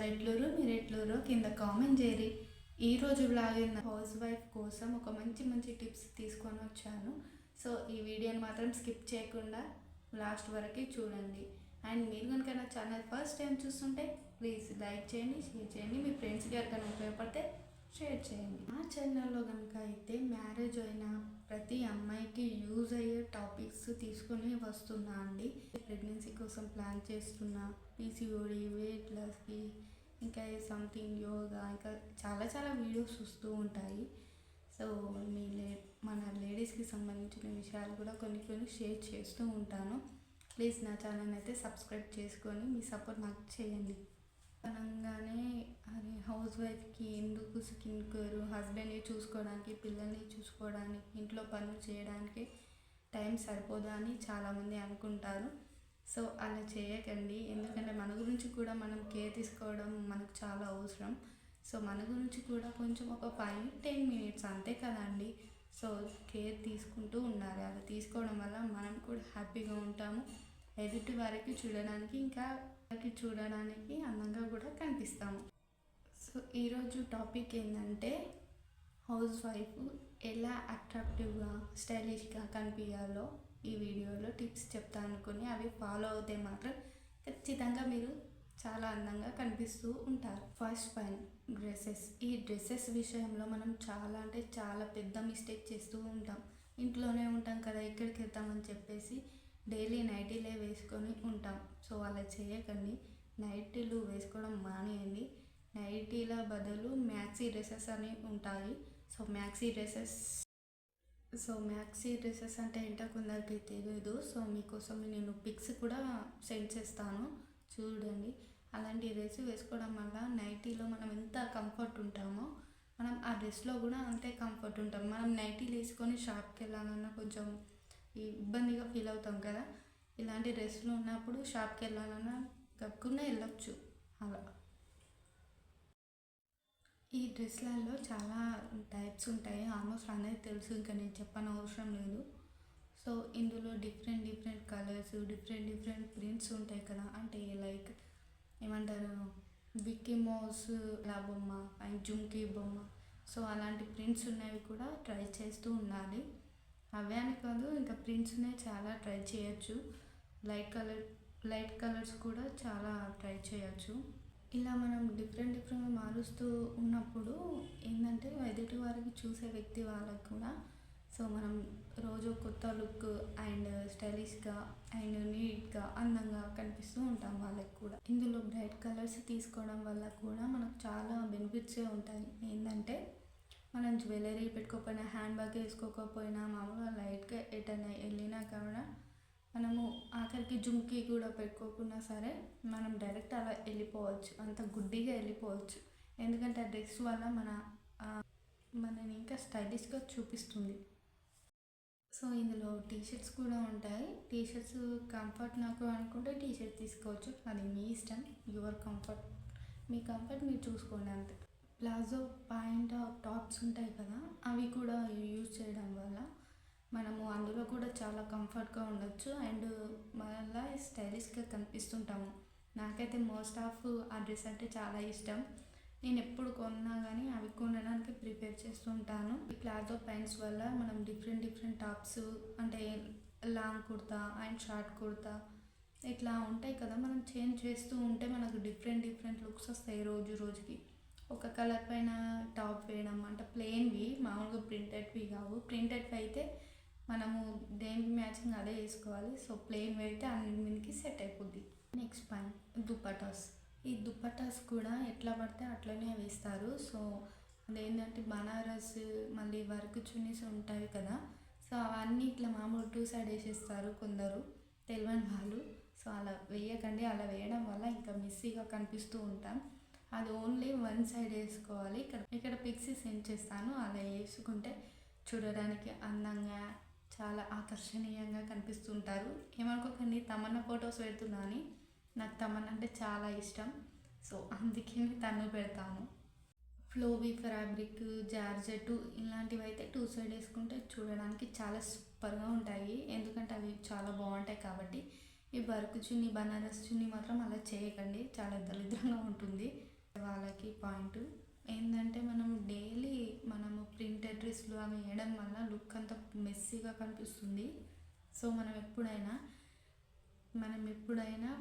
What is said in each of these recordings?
ఎవరెట్లురు మీరెట్లురో కింద కామెంట్ చేయరి. ఈరోజు vlog house wife కోసం ఒక మంచి మంచి టిప్స్ తీసుకొని వచ్చాను. సో ఈ వీడియోని మాత్రం స్కిప్ చేయకుండా లాస్ట్ వరకు చూడండి. అండ్ మీరు కనుక నా ఛానల్ ఫస్ట్ టైం చూస్తుంటే ప్లీజ్ లైక్ చేయండి, షేర్ చేయండి, మీ ఫ్రెండ్స్కి ఎవరికైనా ఉపయోగపడితే షేర్ చేయండి. మా ఛానల్లో కనుక అయితే మ్యారేజ్ అయిన ప్రతి అమ్మాయికి యూజ్ అయ్యే టాపిక్స్ తీసుకొని వస్తున్నా అండి. ప్రెగ్నెన్సీ కోసం ప్లాన్ చేస్తున్నా, పీసీఓడి, వెయిట్ లాస్కి, ఇంకా సంథింగ్ యోగా, ఇంకా చాలా చాలా వీడియోస్ వస్తూ ఉంటాయి. సో మన లేడీస్కి సంబంధించిన విషయాలు కూడా కొన్ని షేర్ చేస్తూ ఉంటాను. ప్లీజ్ నా ఛానల్ అయితే సబ్స్క్రైబ్ చేసుకొని మీ సపోర్ట్ నాకు చేయండి. అనగానే అది హౌస్ వైఫ్కి ఎందుకు స్కిన్ కేర్, హస్బెండ్ని చూసుకోవడానికి, పిల్లల్ని చూసుకోవడానికి, ఇంట్లో పనులు చేయడానికి టైం సరిపోదా అని చాలామంది అనుకుంటారు. సో అలా చేయకండి, ఎందుకంటే మన గురించి కూడా మనం కేర్ తీసుకోవడం మనకు చాలా అవసరం. సో మన గురించి కూడా కొంచెం ఒక 5-10 minutes అంతే కదండి. సో కేర్ తీసుకుంటూ ఉండాలి. అలా తీసుకోవడం వల్ల మనం కూడా హ్యాపీగా ఉంటాము, ఎదుటి వారికి చూడడానికి అందంగా కూడా కనిపిస్తాము. సో ఈరోజు టాపిక్ ఏంటంటే హౌస్ వైఫ్ ఎలా అట్రాక్టివ్గా, స్టైలిష్గా కనిపించాలో ఈ వీడియోలో టిప్స్ చెప్తాను అనుకుని అవి ఫాలో అవుతే మాత్రం ఖచ్చితంగా మీరు చాలా అందంగా కనిపిస్తూ ఉంటారు. First point, dresses. ఈ డ్రెస్సెస్ విషయంలో మనం చాలా పెద్ద మిస్టేక్ చేస్తూ ఉంటాం. ఇంట్లోనే ఉంటాం కదా, ఎక్కడికి వెళ్తామని చెప్పేసి డైలీ నైటీలే వేసుకొని ఉంటాం. సో అలా చేయకండి, నైటీలు వేసుకోవడం మానేయండి. నైటీల బదులు మ్యాక్సీ డ్రెస్సెస్ అని ఉంటాయి. సో మ్యాక్సీ డ్రెస్సెస్ అంటే ఏంటో కొందరికి తెలియదు. సో మీకోసం నేను పిక్స్ కూడా సెండ్ చేస్తాను, చూడండి. అలాంటి డ్రెస్ వేసుకోవడం వల్ల నైటీలో మనం ఎంత కంఫర్ట్ ఉంటామో మనం ఆ డ్రెస్లో కూడా అంతే కంఫర్ట్ ఉంటాం. మనం నైటీలు వేసుకొని షాప్కి వెళ్ళాలన్నా కొంచెం ఇబ్బందిగా ఫీల్ అవుతాం కదా. ఇలాంటి డ్రెస్సులు ఉన్నప్పుడు షాప్కి వెళ్ళాలన్నా గక్కున్నా వెళ్ళొచ్చు. అలా ఈ డ్రెస్లలో చాలా టైప్స్ ఉంటాయి, ఆల్మోస్ట్ అనేది తెలుసు, ఇంకా నేను చెప్పని అవసరం లేదు. సో ఇందులో డిఫరెంట్ కలర్స్, డిఫరెంట్ ప్రింట్స్ ఉంటాయి కదా. అంటే లైక్ ఏమంటారు, విక్కీ మౌస్ లా బొమ్మ అండ్ జుమ్కీ బొమ్మ. సో అలాంటి ప్రింట్స్ ఉన్నవి కూడా ట్రై చేస్తూ ఉండాలి. అవే అని కాదు, ఇంకా ప్రింట్స్నే చాలా ట్రై చేయొచ్చు. లైట్ కలర్స్ కూడా చాలా ట్రై చేయొచ్చు. ఇలా మనం డిఫరెంట్గా మారుస్తూ ఉన్నప్పుడు ఏంటంటే ఎదుటి వారికి చూసే వ్యక్తి వాళ్ళకు కూడా సో మనం రోజు కొత్త లుక్ అండ్ స్టైలిష్గా అండ్ నీట్గా అందంగా కనిపిస్తూ ఉంటాం వాళ్ళకి కూడా. ఇందులో బ్రైట్ కలర్స్ తీసుకోవడం వల్ల కూడా మనకు చాలా బెనిఫిట్సే ఉంటాయి. ఏంటంటే మనం జ్యువెలరీ పెట్టుకోకపోయినా, హ్యాండ్ బ్యాగ్ వేసుకోకపోయినా, మామూలుగా లైట్గా ఎటైనా వెళ్ళినా కూడా మనము ఆఖరికి జుమ్కి కూడా పెట్టుకోకున్నా సరే మనం డైరెక్ట్ అలా వెళ్ళిపోవచ్చు, అంత గుడ్డిగా వెళ్ళిపోవచ్చు. ఎందుకంటే ఆ డ్రెస్ వల్ల మనని ఇంకా స్టైలిష్గా చూపిస్తుంది. సో ఇందులో టీషర్ట్స్ కూడా ఉంటాయి. టీషర్ట్స్ కంఫర్ట్ నాకు అనుకుంటే టీషర్ట్ తీసుకోవచ్చు, అది మీ ఇష్టం, యువర్ కంఫర్ట్, మీ కంఫర్ట్ మీరు చూసుకోండి అంతే. ప్లాజో ప్యాంట్ టాప్స్ ఉంటాయి కదా, అవి కూడా యూజ్ చేయడం వల్ల మనము అందులో కూడా చాలా కంఫర్ట్గా ఉండొచ్చు అండ్ మళ్ళీ స్టైలిష్గా కనిపిస్తుంటాము. నాకైతే మోస్ట్ ఆఫ్ ఆ డ్రెస్ అంటే చాలా ఇష్టం. నేను ఎప్పుడు కొన్నా కానీ అవి కొనడానికి ప్రిపేర్ చేస్తూ ఉంటాను. ఈ ప్లాజో ప్యాంట్స్ వల్ల మనం డిఫరెంట్ టాప్స్ అంటే long kurta and short kurta ఇట్లా ఉంటాయి కదా, మనం చేంజ్ చేస్తూ ఉంటే మనకు డిఫరెంట్ లుక్స్ వస్తాయి. రోజుకి ఒక కలర్ పైన టాప్ వేయడం అంటే ప్లెయిన్వి, మామూలుగా ప్రింటెడ్వి కావు. ప్రింటెడ్వి అయితే మనము దేనికి మ్యాచింగ్ అదే వేసుకోవాలి. సో ప్లెయిన్ అయితే అన్నింటికి సెట్ అయిపోద్ది. Next point, dupattas. ఈ దుపట్టాస్ కూడా ఎట్లా పడితే అట్లనే వేస్తారు. సో అదేంటంటే బనారస్ మళ్ళీ వర్క్ చున్నీస్ ఉంటాయి కదా, సో అవన్నీ ఇట్లా మామూలు 2 side వేసేస్తారు కొందరు తెలియని వాళ్ళు. సో అలా వేయకండి, అలా వేయడం వల్ల ఇంకా మెస్సీగా కనిపిస్తూ ఉంటాం. అది ఓన్లీ 1 side వేసుకోవాలి. ఇక్కడ పిక్స్ సెండ్ చేస్తాను, అలా వేసుకుంటే చూడడానికి అందంగా చాలా ఆకర్షణీయంగా కనిపిస్తుంటారు. ఏమనుకోకండి తమన్నా ఫొటోస్ పెడుతున్నా అని, నాకు తమన్నా అంటే చాలా ఇష్టం. సో అందుకే తను పెడతాను. ఫ్లోవీ ఫ్యాబ్రిక్, జార్జెట్ ఇలాంటివి అయితే 2 side వేసుకుంటే చూడడానికి చాలా సూపర్గా ఉంటాయి, ఎందుకంటే అవి చాలా బాగుంటాయి కాబట్టి. ఈ వర్క్ చున్నీ, బనారస్ చున్నీ మాత్రం అలా చేయకండి, చాలా దరిద్రంగా ఉంటుంది. వాళ్ళకి పాయింట్ ఏంటంటే మనం డైలీ మనము ప్రింటెడ్ డ్రెస్లు అవి వేయడం వల్ల లుక్ అంతా మెస్సీగా కనిపిస్తుంది. సో మనం ఎప్పుడైనా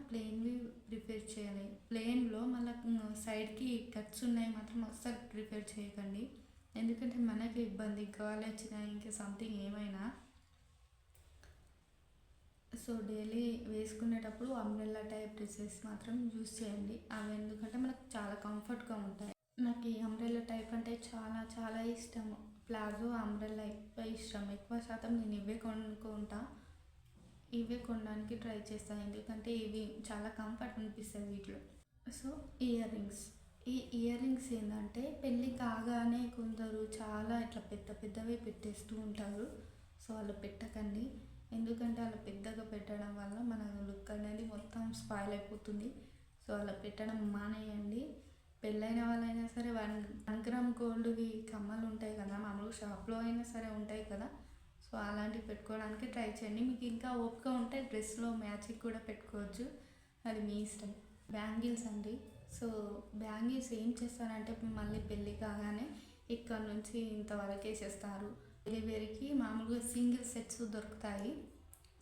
ప్లెయిన్వి ప్రిఫర్ చేయాలి. ప్లెయిన్లో మళ్ళీ సైడ్కి కట్స్ ఉన్నాయి మాత్రం అస్సలు ప్రిఫర్ చేయకండి, ఎందుకంటే మనకి ఇబ్బంది గాలి వచ్చినా ఇంకా సంథింగ్ ఏమైనా. సో డైలీ వేసుకునేటప్పుడు అంబ్రెల్లా టైప్ డ్రెస్సెస్ మాత్రం యూస్ చేయండి. అవి ఎందుకంటే మనకు చాలా కంఫర్ట్గా ఉంటాయి. నాకు ఈ అంబ్రెల్లా టైప్ అంటే చాలా చాలా ఇష్టం. ప్లాజో అంబ్రెల్లా ఎక్కువ ఇష్టం. ఎక్కువ శాతం నేను ఇవే కొనుక్కుంటా, ఇవే కొనడానికి ట్రై చేస్తాను, ఎందుకంటే ఇవి చాలా కంఫర్ట్ అనిపిస్తుంది వీటిలో. సో ఈ ఇయర్ రింగ్స్ ఏంటంటే పెళ్ళి కాగానే కొందరు చాలా ఇట్లా పెద్ద పెద్దవి పెట్టేస్తూ ఉంటారు. సో అలా పెట్టకండి, ఎందుకంటే అలా పెద్దగా పెట్టడం వల్ల మన లుక్ అనేది మొత్తం స్పాయిల్ అయిపోతుంది. సో అలా పెట్టడం మానేయండి. పెళ్ళైన వాళ్ళైనా సరే 1 గ్రామ్ గోల్డ్వి కమ్మలు ఉంటాయి కదా, మామూలుగా షాప్లో అయినా సరే ఉంటాయి కదా, సో అలాంటివి పెట్టుకోవడానికి ట్రై చేయండి. మీకు ఇంకా ఓపిక ఉంటే డ్రెస్లో మ్యాచింగ్ కూడా పెట్టుకోవచ్చు, అది మీ ఇష్టం. బ్యాంగిల్స్ అండి. సో బ్యాంగిల్స్ ఏం చేస్తారంటే మళ్ళీ పెళ్ళి కాగానే ఇక్కడ నుంచి ఇంతవరకు వేసేస్తారు. డెలివరీకి మామూలుగా సింగిల్ సెట్స్ దొరుకుతాయి.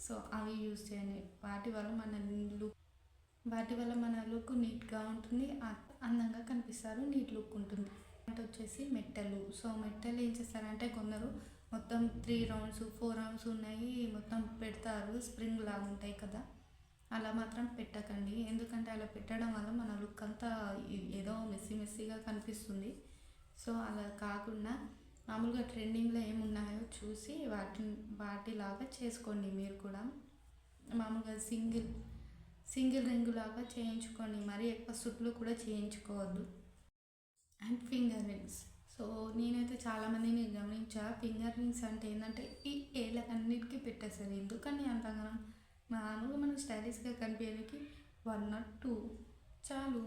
సో అవి యూజ్ చేయండి. వాటి వల్ల మన లుక్ నీట్గా ఉంటుంది, అందంగా కనిపిస్తారు, నీట్ లుక్ ఉంటుంది. అంటే వచ్చేసి మెట్టలు. సో మెట్టలు ఏం చేస్తారంటే కొందరు మొత్తం 3 రౌండ్స్ 4 రౌండ్స్ ఉన్నాయి మొత్తం పెడతారు, స్ప్రింగ్ లాగా ఉంటాయి కదా, అలా మాత్రం పెట్టకండి. ఎందుకంటే అలా పెట్టడం వల్ల మన లుక్ అంతా ఏదో మెస్సీగా కనిపిస్తుంది. సో అలా కాకుండా మామూలుగా ట్రెండింగ్లో ఏమున్నాయో చూసి వాటిలాగా చేసుకోండి. మీరు కూడా మామూలుగా సింగిల్ రింగ్ లాగా చేయించుకోండి, మరీ ఎక్కువ సుట్లు కూడా చేయించుకోవద్దు. And finger rings. సో నేనైతే చాలామందిని గమనించా, ఫింగర్ రింగ్స్ అంటే ఏంటంటే ఈ ఏళ్ళకన్నిటికీ పెట్టేస్తారు. ఎందుకని అంతగానం? మామూలుగా మనం స్టైలిష్గా కనిపించడానికి 1 or 2 చాలు,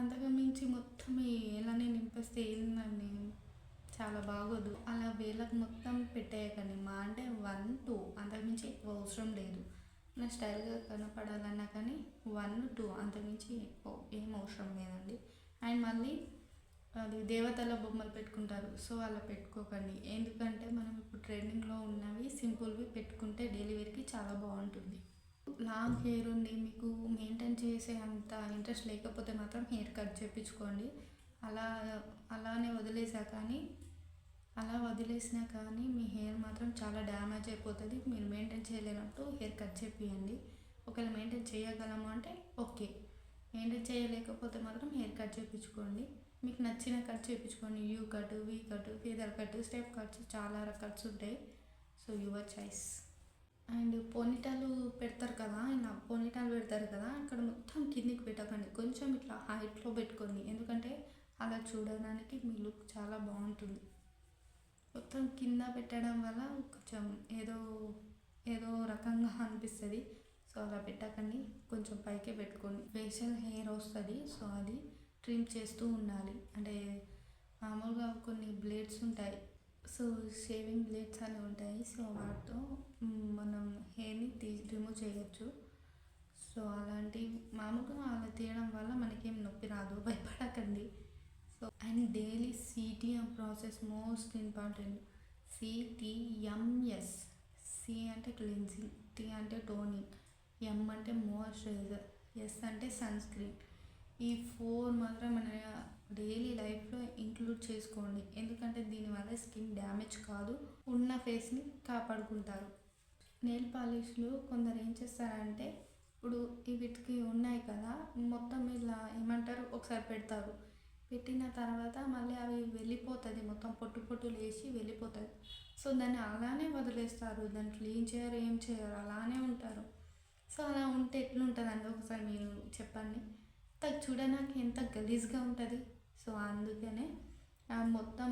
అంతగా మించి మొత్తం ఈ ఏళ్ళని నింపేస్తే ఏంటండి, చాలా బాగోదు. అలా వేళ్ళకు మొత్తం పెట్టేయకండి, మా అంటే 1, 2 అంతకుమించి ఎక్కువ అవసరం లేదు. నా స్టైల్గా కనపడాలన్నా కానీ 1, 2 అంతకుమించి ఎక్కువ ఏం అవసరం లేదండి. అండ్ మళ్ళీ అది దేవతల బొమ్మలు పెట్టుకుంటారు, సో అలా పెట్టుకోకండి. ఎందుకంటే మనం ఇప్పుడు ట్రెండింగ్లో ఉన్నవి సింపుల్వి పెట్టుకుంటే డెలివరీకి చాలా బాగుంటుంది. లాంగ్ హెయిర్ ఉండి మీకు మెయింటైన్ చేసే అంత ఇంట్రెస్ట్ లేకపోతే మాత్రం హెయిర్ కట్ చేయించుకోండి. అలానే వదిలేసినా కానీ మీ హెయిర్ మాత్రం చాలా డ్యామేజ్ అయిపోతుంది. మీరు మెయింటైన్ చేయలేనప్పుడు హెయిర్ కట్ చేపియండి. ఒకవేళ మెయింటైన్ చేయగలము అంటే ఓకే, మెయింటైన్ చేయలేకపోతే మాత్రం హెయిర్ కట్ చేయించుకోండి. మీకు నచ్చిన కట్ చేయించుకోండి. You cut, we cut, feather cut, step cuts, చాలా కట్స్ ఉంటాయి. So your choice. అండ్ పోనీటాలు పెడతారు కదా, ఇలా పోనీటాలు పెడతారు కదా, అక్కడ మొత్తం కిందికి పెట్టకండి, కొంచెం ఇట్లా హైట్లో పెట్టుకోండి. ఎందుకంటే అలా చూడడానికి మీ లుక్ చాలా బాగుంటుంది. మొత్తం కింద పెట్టడం వల్ల కొంచెం ఏదో రకంగా అనిపిస్తుంది. సో అలా పెట్టకండి, కొంచెం పైకే పెట్టుకోండి. ఫేషియల్ హెయిర్ వస్తుంది, సో అది ట్రిమ్ చేస్తూ ఉండాలి. అంటే మామూలుగా కొన్ని బ్లేడ్స్ ఉంటాయి, సో షేవింగ్ బ్లేడ్స్ అని ఉంటాయి. సో వాటితో మనం హెయిర్ని రిమూవ్ చేయొచ్చు. సో అలాంటి మామూలుగా అలా తీయడం వల్ల మనకేం నొప్పి రాదు, భయపడకండి. So and daily CTM process most important. CTMS. C అంటే క్లెన్జింగ్, T అంటే టోనింగ్, M అంటే మాయిశ్చరైజర్, S అంటే సన్ స్క్రీన్. ఈ 4 మాత్రం మన డైలీ లైఫ్లో ఇంక్లూడ్ చేసుకోండి. ఎందుకంటే దీనివల్ల స్కిన్ డ్యామేజ్ కాదు, ఉన్న ఫేస్ని కాపాడుకుంటారు. నెయిల్ పాలిష్లు కొందరు ఏం చేస్తారంటే ఇప్పుడు వీటికి ఉన్నాయి కదా, మొత్తం ఇలా ఏమంటారు ఒకసారి పెడతారు, పెట్టిన తర్వాత మళ్ళీ అవి వెళ్ళిపోతుంది, మొత్తం పొట్టు లేచి వెళ్ళిపోతుంది. సో దాన్ని అలానే వదిలేస్తారు, దాన్ని క్లీన్ చేయరు, ఏం చేయరు, అలానే ఉంటారు. సో అలా ఉంటే ఎట్లుంటుందండి ఒకసారి మీరు చెప్పండి, చూడడానికి ఎంత గలీజ్గా ఉంటుంది. సో అందుకనే మొత్తం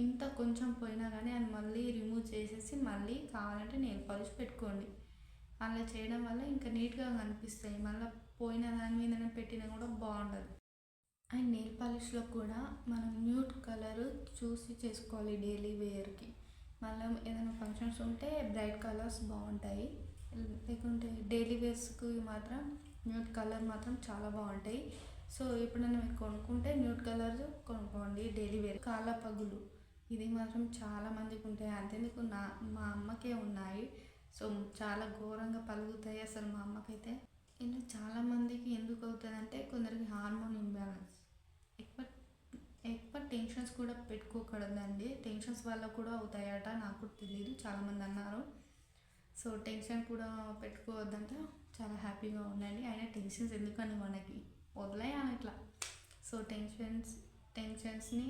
ఇంత కొంచెం పోయినా కానీ అది మళ్ళీ రిమూవ్ చేసేసి మళ్ళీ కావాలంటే నెయిల్ పాలిష్ పెట్టుకోండి. అలా చేయడం వల్ల ఇంకా నీట్గా కనిపిస్తాయి. మళ్ళీ పోయిన దాని మీదనే పెట్టినా కూడా బాగుండదు. అండ్ నెయిల్ పాలిష్లో కూడా మనం న్యూడ్ కలర్ చూసి చేసుకోవాలి డైలీ వేర్కి. మళ్ళీ ఏదైనా ఫంక్షన్స్ ఉంటే బ్రైట్ కలర్స్ బాగుంటాయి, లేకుంటే డైలీ వేర్స్కి మాత్రం న్యూడ్ కలర్ మాత్రం చాలా బాగుంటాయి. సో ఎప్పుడైనా మీరు కొనుక్కుంటే న్యూడ్ కలర్ కొనుక్కోండి డైలీ వేర్. కాళ్ళ పగులు ఇది మాత్రం చాలా మందికి ఉంటాయి, అంతేందుకు మా అమ్మకే ఉన్నాయి. సో చాలా ఘోరంగా పలుగుతాయి అసలు మా అమ్మకైతే. ఇలా చాలామందికి ఎందుకు అవుతుంది అంటే కొందరికి హార్మోన్ ఇంబ్యాలెన్స్, ఎక్కువ ఎక్కువ టెన్షన్స్ కూడా పెట్టుకోకూడదండి. టెన్షన్స్ వల్ల కూడా అవుతాయట, నాకు కూడా తెలియదు, చాలామంది అన్నారు. సో టెన్షన్ కూడా పెట్టుకోవద్దంట, చాలా హ్యాపీగా ఉండండి. అయినా టెన్షన్స్ ఎందుకని మనకి, వదిలేయాలి ఇట్లా. సో టెన్షన్స్ని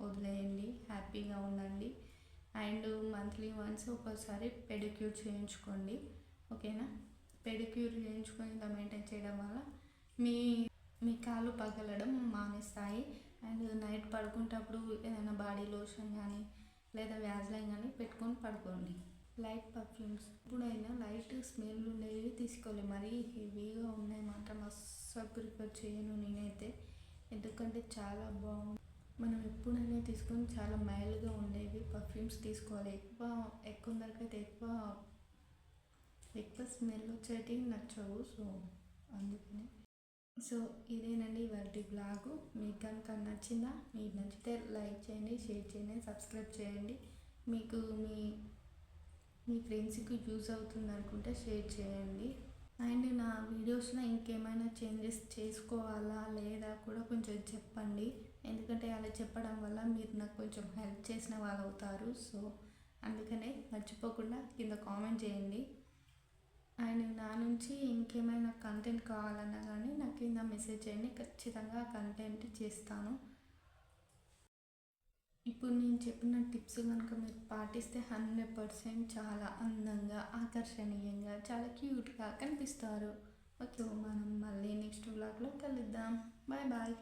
వదిలేయండి, హ్యాపీగా ఉండండి. అండ్ మంత్లీ వన్స్ ఒకసారి పెడిక్యూర్ చేయించుకోండి, ఓకేనా. పెడిక్యూర్ చేయించుకొని ఇలా మెయింటైన్ చేయడం వల్ల మీ మీ కాళ్ళు పగలడం మానేస్తాయి. అండ్ నైట్ పడుకునేటప్పుడు ఏదైనా బాడీ లోషన్ కానీ లేదా వ్యాజ్లైన్ కానీ పెట్టుకొని పడుకోండి. లైట్ పర్ఫ్యూమ్స్ ఎప్పుడైనా లైట్ స్మెల్ ఉండేవి తీసుకోవాలి, మరీ హెవీగా ఉన్నాయి మాత్రం అస్సలు ప్రిఫర్ చేయను నేనైతే, ఎందుకంటే చాలా బాగుంది. మనం ఎప్పుడైనా తీసుకొని చాలా మైల్డ్గా ఉండేవి పర్ఫ్యూమ్స్ తీసుకోవాలి. కొందరికైతే ఎక్కువ స్మెల్ వచ్చేటివి నచ్చవు, సో అందుకని. సో ఇదేనండి ఇవాళ బ్లాగు. మీకు కనుక నచ్చిందా, మీకు నచ్చితే లైక్ చేయండి, షేర్ చేయండి, సబ్స్క్రైబ్ చేయండి. మీకు మీ ఫ్రెండ్స్కి యూజ్ అవుతుంది అనుకుంటే షేర్ చేయండి. అండ్ నా వీడియోస్లో ఇంకేమైనా చేంజెస్ చేసుకోవాలా లేదా కూడా కొంచెం చెప్పండి, ఎందుకంటే అలా చెప్పడం వల్ల మీరు నాకు కొంచెం హెల్ప్ చేసిన వాళ్ళు అవుతారు. సో అందుకనే మర్చిపోకుండా కింద కామెంట్ చేయండి. అండ్ నా నుంచి ఇంకేమైనా కంటెంట్ కావాలన్నా కానీ నాకు కింద మెసేజ్ చేయండి, ఖచ్చితంగా కంటెంట్ చేస్తాను. ఇప్పుడు నేను చెప్పిన టిప్స్ కనుక మీరు పాటిస్తే 100% చాలా అందంగా, ఆకర్షణీయంగా, చాలా క్యూట్గా కనిపిస్తారు. ఓకే, మనం మళ్ళీ నెక్స్ట్ వ్లాగ్లో కలుద్దాం. Bye bye.